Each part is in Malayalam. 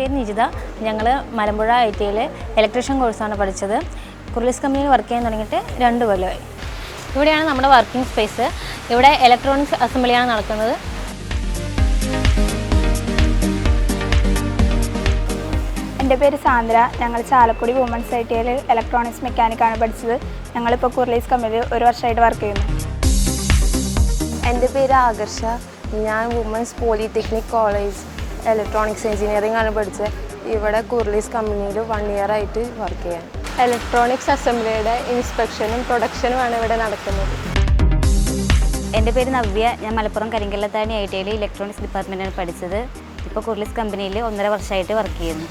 പേര് നിജിത. ഞങ്ങൾ മലമ്പുഴ ITയിൽ ഇലക്ട്രീഷ്യൻ കോഴ്സാണ് പഠിച്ചത്. കുർലീസ് കമ്പനിയിൽ വർക്ക് ചെയ്യാൻ തുടങ്ങിയിട്ട് 2 കൊല്ലമായി. ഇവിടെയാണ് നമ്മുടെ വർക്കിംഗ് സ്പേസ്. ഇവിടെ ഇലക്ട്രോണിക്സ് അസംബ്ലിയാണ് നടക്കുന്നത്. എൻ്റെ പേര് സാന്ദ്ര. ഞങ്ങൾ ചാലക്കുടി വുമൻസ് ITയിൽ ഇലക്ട്രോണിക്സ് മെക്കാനിക്കാണ് പഠിച്ചത്. ഞങ്ങളിപ്പോൾ കുർലീസ് കമ്പനിയിൽ 1 വർഷമായിട്ട് വർക്ക് ചെയ്യുന്നു. എൻ്റെ പേര് ആകർഷ. ഞാൻ women's polytechnic college electronics engineering ആണ് പഠിച്ചത്. ഇവിടെ കുർലീസ് കമ്പനിയിൽ 1 ഇയർ ആയിട്ട് വർക്ക് ചെയ്യാൻ. ഇലക്ട്രോണിക്സ് അസംബ്ലിയുടെ ഇൻസ്പെക്ഷനും പ്രൊഡക്ഷനുമാണ് ഇവിടെ നടക്കുന്നത്. എൻ്റെ പേര് നവ്യ. ഞാൻ മലപ്പുറം കരിങ്കല്ലത്താണി ITയിൽ ഇലക്ട്രോണിക്സ് ഡിപ്പാർട്ട്മെൻറ്റാണ് പഠിച്ചത്. ഇപ്പോൾ കുർലീസ് കമ്പനിയിൽ 1.5 വർഷമായിട്ട് വർക്ക് ചെയ്യുന്നു.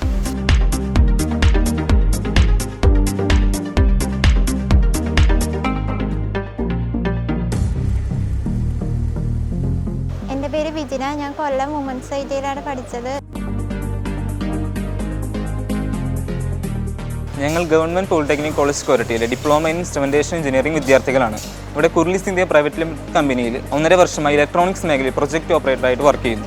എൻ്റെ പേര് വിജിന. ഞാൻ കൊല്ലം വുമൻസ് ITയിലാണ് പഠിച്ചത്. ഞങ്ങൾ ഗവൺമെൻറ് പോളിടെക്നിക് കോളേജ് കൊരട്ടിയിലെ ഡിപ്ലോമ ഇൻ ഇൻസ്ട്രുമെൻറ്റേഷൻ എഞ്ചിനീയറിംഗ് വിദ്യാർത്ഥികളാണ്. ഇവിടെ കുർലീസ് ഇന്ത്യ പ്രൈവറ്റ് ലിമിറ്റഡ് കമ്പനിയിൽ 1.5 വർഷമായി ഇലക്ട്രോണിക്സ് മേഖലയിൽ പ്രൊജക്ട് ഓപ്പറേറ്ററായിട്ട് വർക്ക് ചെയ്യുന്നു.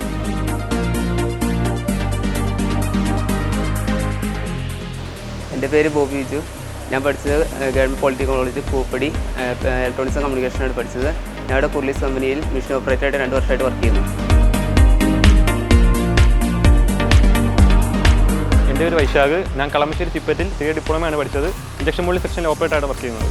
എൻ്റെ പേര് ബോബി വിജു. ഞാൻ പഠിച്ചത് government polytechnic college Pooppady electronics and കമ്മ്യൂണിക്കേഷനാണ് പഠിച്ചത്. ഞാൻ ഇവിടെ കുർലീസ് കമ്പനിയിൽ മെഷീൻ ഓപ്പറേറ്ററായിട്ട് 2 വർഷമായിട്ട് വർക്ക് ചെയ്യുന്നു. എൻ്റെ പേര് വൈശാഖ്. ഞാൻ കളമശ്ശേരി ചിപ്പറ്റിൽ ഡിപ്ലോമയാണ് പഠിച്ചത്. ഇഞ്ചക്ഷൻ മോൾഡിംഗ് സെക്ഷനിൽ ഓപ്പറേറ്ററായിട്ട് വർക്ക് ചെയ്യുന്നത്.